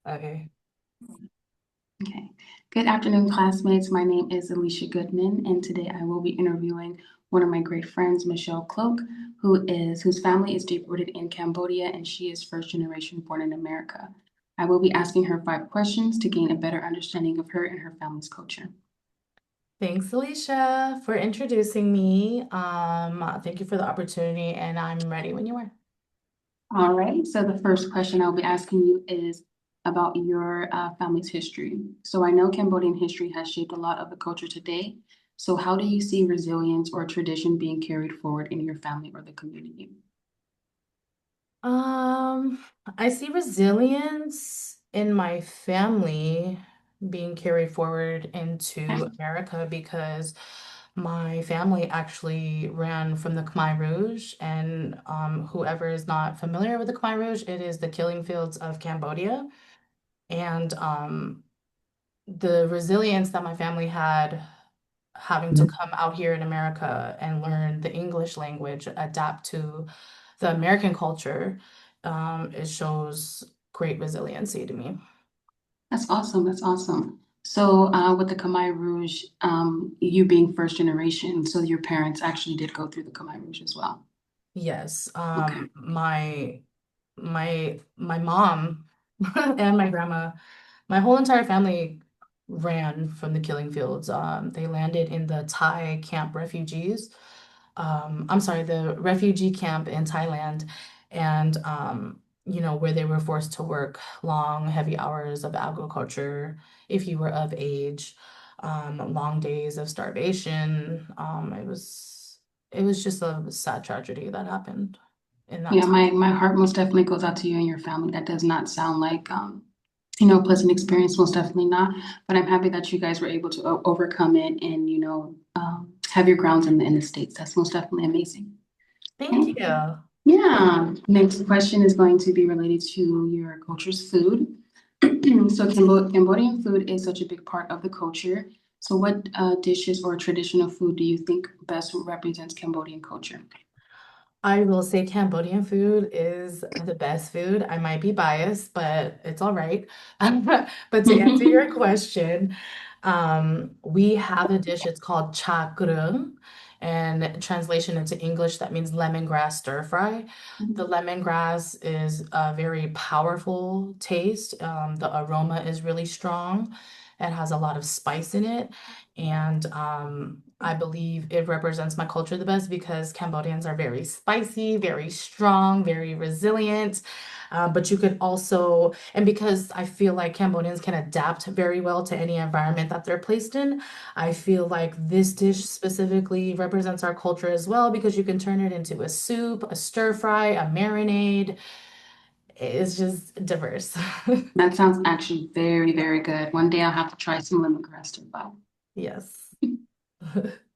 Okay. Okay. Good afternoon, classmates. My name is Elisha Goodman, and today I will be interviewing one of my great friends, Michelle Khlok, whose family is deep-rooted in Cambodia, and she is first generation born in America. I will be asking her 5 questions to gain a better understanding of her and her family's culture. Thanks, Alicia, for introducing me. Thank you for the opportunity, and I'm ready when you are. All right. So the first question I'll be asking you is about your family's history. So I know Cambodian history has shaped a lot of the culture today. So how do you see resilience or tradition being carried forward in your family or the community? Um, I see resilience in my family being carried forward into America because my family actually ran from the Khmer Rouge, and whoever is not familiar with the Khmer Rouge, it is the killing fields of Cambodia. And the resilience that my family had having to come out here in America and learn the English language, adapt to the American culture, it shows great resiliency to me. That's awesome. That's awesome. So, with the Khmer Rouge, you being first generation, so your parents actually did go through the Khmer Rouge as well. Yes, Okay. my mom and my grandma, my whole entire family ran from the killing fields. They landed in the Thai camp refugees. I'm sorry, the refugee camp in Thailand, and where they were forced to work long, heavy hours of agriculture if you were of age, long days of starvation. It was just a sad tragedy that happened in that Yeah, time. my heart most definitely goes out to you and your family. That does not sound like a pleasant experience, most definitely not. But I'm happy that you guys were able to overcome it and, have your grounds in the States. That's most definitely amazing. Thank Okay. you. Yeah. Next question is going to be related to your culture's food. So Cambodian food is such a big part of the culture. So what dishes or traditional food do you think best represents Cambodian culture? I will say Cambodian food is the best food. I might be biased, but it's all right. But to answer your question, we have a dish, it's called cha grung, and translation into English, that means lemongrass stir fry. The lemongrass is a very powerful taste. The aroma is really strong. It has a lot of spice in it. And I believe it represents my culture the best because Cambodians are very spicy, very strong, very resilient. But you could also, and because I feel like Cambodians can adapt very well to any environment that they're placed in, I feel like this dish specifically represents our culture as well because you can turn it into a soup, a stir fry, a marinade. It's just diverse. That sounds actually very, very good. One day I'll have to try some lemongrass too. Wow. Yes.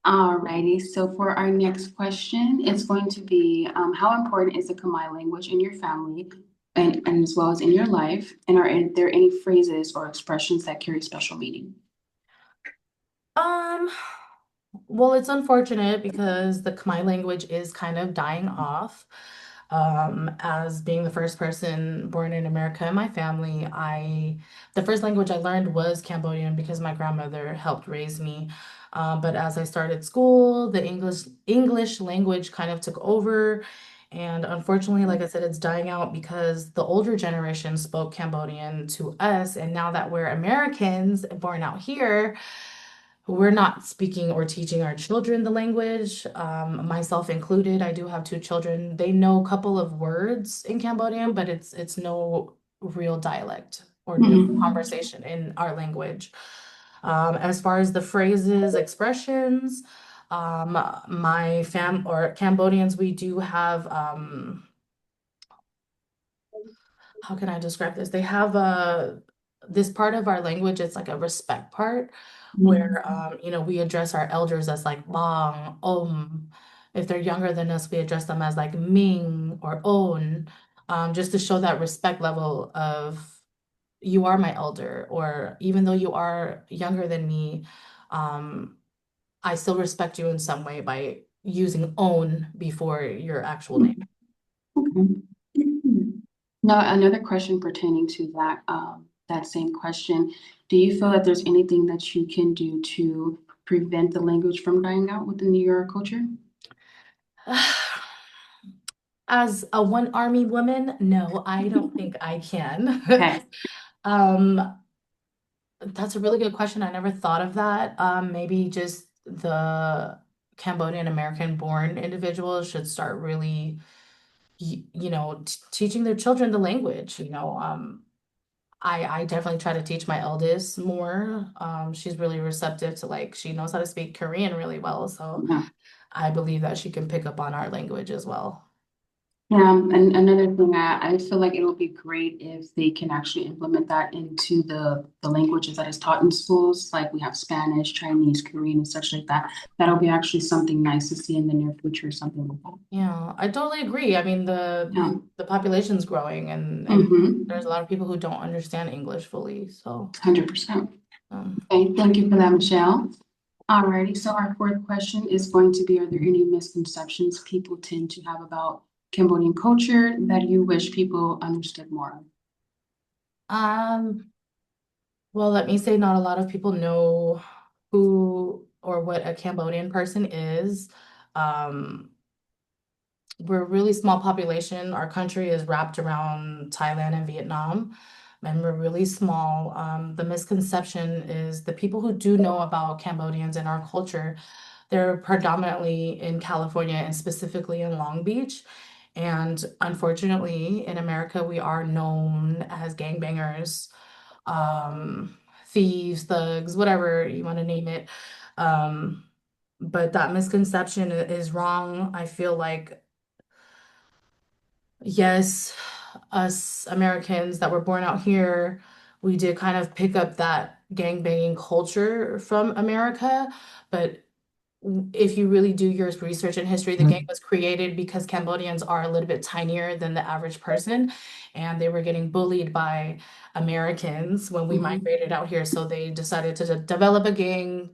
Alrighty, so for our next question, it's going to be how important is the Khmer language in your family and as well as in your life? And there any phrases or expressions that carry special meaning? Um, well, it's unfortunate because the Khmer language is kind of dying off. As being the first person born in America in my family, the first language I learned was Cambodian because my grandmother helped raise me. But as I started school, the English language kind of took over. And unfortunately, like I said, it's dying out because the older generation spoke Cambodian to us. And now that we're Americans born out here, we're not speaking or teaching our children the language, myself included. I do have 2 children. They know a couple of words in Cambodian, but it's no real dialect or no Mhm. conversation in our language. As far as the phrases, expressions, my fam or Cambodians, we do have how can I describe this? They have this part of our language, it's like a respect part where we address our elders as like bang, om. If they're younger than us, we address them as like ming or on, just to show that respect level of you are my elder, or even though you are younger than me, um, I still respect you in some way by using own before your actual name. Okay. Now, another question pertaining to that. that same question. Do you feel that there's anything that you can do to prevent the language from dying out within your culture? As a one army woman, no, I don't think I can. Okay. Um, that's a really good question. I never thought of that. Maybe just the Cambodian American born individuals should start really, t teaching their children the language. I definitely try to teach my eldest more. She's really receptive to like she knows how to speak Korean really well, so Yeah. I believe that she can pick up on our language as well. Yeah, and another thing, I feel like it'll be great if they can actually implement that into the languages that is taught in schools. Like we have Spanish, Chinese, Korean, and such like that. That'll be actually something nice to see in the near future, something like that. Yeah, I totally agree. I mean, Yeah. the population's growing and Mm-hmm. there's a lot of people who don't understand English fully. So, 100%. um, Okay, thank you for that, Michelle. Alrighty, so our fourth question is going to be, are there any misconceptions people tend to have about Cambodian culture that you wish people understood more of? um, well, let me say not a lot of people know who or what a Cambodian person is. Um, we're a really small population. Our country is wrapped around Thailand and Vietnam, and we're really small. The misconception is the people who do know about Cambodians and our culture, they're predominantly in California and specifically in Long Beach. And unfortunately, in America, we are known as gangbangers, thieves, thugs, whatever you want to name it. Um, but that misconception is wrong. I feel like yes, us Americans that were born out here, we did kind of pick up that gangbanging culture from America. But if you really do your research in history, the gang was created because Cambodians are a little bit tinier than the average person, and they were getting bullied by Americans when we Mhm. migrated out here. So they decided to develop a gang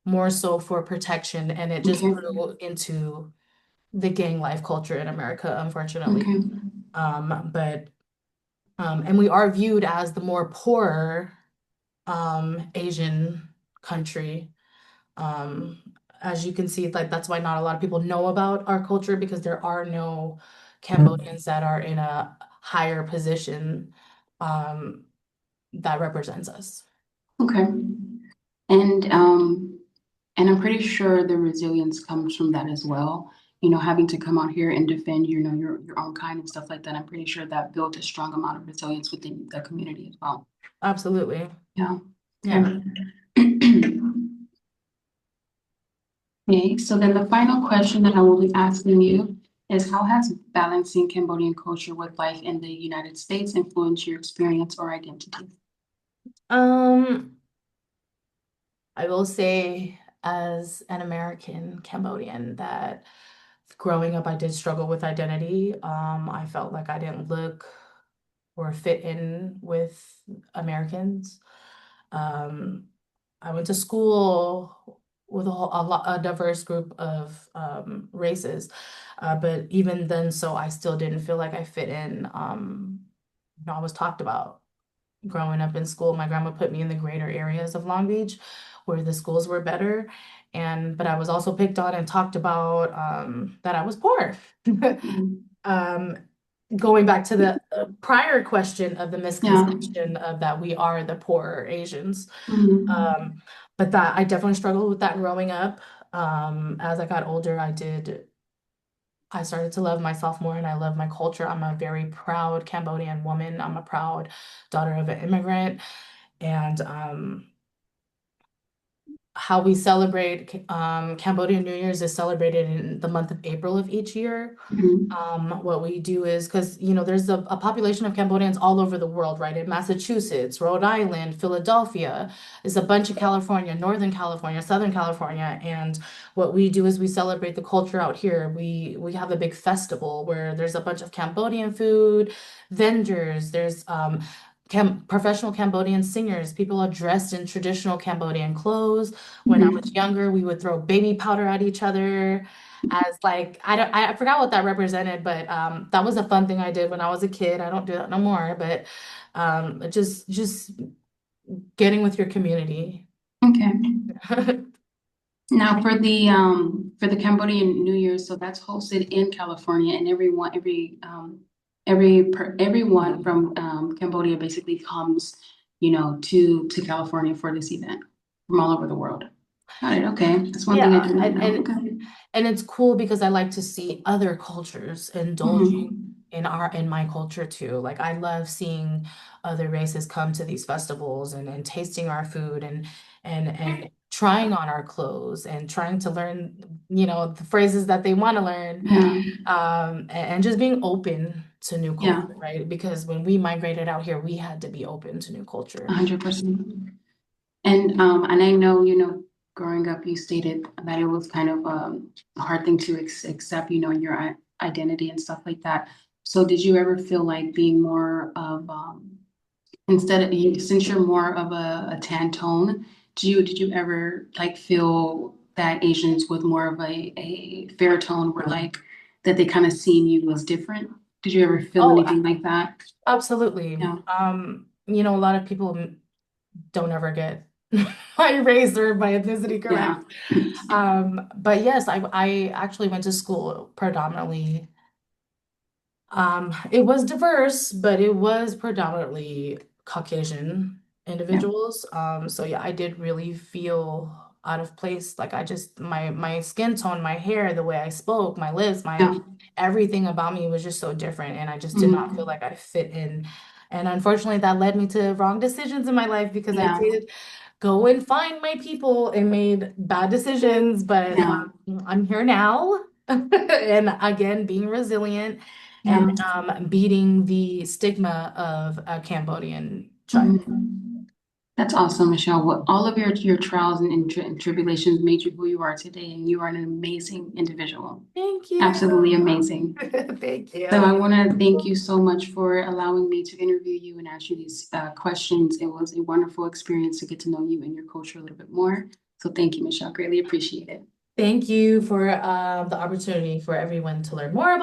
more so for protection, and it just Okay, grew into the gang life culture in America, unfortunately. okay, But and we are viewed as the more poorer Asian country. Um, as you can see, like that's why not a lot of people know about our culture because there are no Cambodians that are in a higher position um, that represents us. okay. And um, and I'm pretty sure the resilience comes from that as well. You know, having to come out here and defend, your own kind and stuff like that. I'm pretty sure that built a strong amount of resilience within the community as well. Absolutely. Yeah. Yeah. Okay. Okay, so then the final question that I will be asking you is how has balancing Cambodian culture with life in the United States influenced your experience or identity? Um, I will say as an American Cambodian that growing up I did struggle with identity. I felt like I didn't look or fit in with Americans. Um, I went to school with a diverse group of races, but even then, so I still didn't feel like I fit in. I was talked about growing up in school. My grandma put me in the greater areas of Long Beach, where the schools were better, and but I was also picked on and talked about that I was poor. Mhm. Um, going back to the prior question of the Yeah. misconception of that we are the poorer Asians. Mhm. Um, but that I definitely struggled with that growing up. As I got older, I started to love myself more and I love my culture. I'm a very proud Cambodian woman. I'm a proud daughter of an immigrant. And how we celebrate Cambodian New Year's is celebrated in the month of April of each year. Mhm. What we do is because there's a population of Cambodians all over the world, right? In Massachusetts, Rhode Island, Philadelphia, there's a bunch of California, Northern California, Southern California, and what we do is we celebrate the culture out here. We have a big festival where there's a bunch of Cambodian food, vendors, there's professional Cambodian singers. People are dressed in traditional Cambodian clothes. When I was Mhm. younger, we would throw baby powder at each other. as like I forgot what that represented, but that was a fun thing I did when I was a kid. I don't do that no more, but just getting with your community. Okay. Now for the Cambodian New Year, so that's hosted in California, and everyone from Cambodia basically comes, to California for this event from all over the world. Got it. Okay, that's one thing I Yeah, did not know. Okay. and it's cool because I like to see other cultures indulging Hmm. in my culture too. Like I love seeing other races come to these festivals and tasting our food and trying on our clothes and trying to learn, the phrases that they want to learn. Yeah. And just being open to new Yeah. culture, right? Because when we migrated out here, we had to be open to new culture. 100%. And I know, growing up, you stated that it was kind of a hard thing to accept, your identity and stuff like that. So did you ever feel like being more of instead of you, since you're more of a tan tone, did you ever like feel that Asians with more of a fair tone were like that they kind of seen you as different? Did you ever feel Oh, anything like that? absolutely. Yeah. A lot of people don't ever get my race or my ethnicity Yeah. correct. But yes, I actually went to school predominantly. It was diverse, but it was predominantly Caucasian Yeah. individuals. So yeah, I did really feel out of place. Like I just my skin tone, my hair, the way I spoke, my lips, my Yeah. everything about me was just so different, and I just did not feel Mhm. like I fit in. And unfortunately, that led me to wrong decisions in my life because I Yeah. did go and find my people and made bad decisions. But Yeah. I'm here now, and again, being resilient and Yeah. beating the stigma of a Cambodian child. Mhm. That's awesome, Michelle. What all of your trials and tribulations made you who you are today, and you are an amazing individual. Thank you. Absolutely amazing. Thank So I you. want to thank you so much for allowing me to interview you and ask you these questions. It was a wonderful experience to get to know you and your culture a little bit more. So thank you, Michelle. Greatly appreciate it. Thank you for the opportunity for everyone to learn more about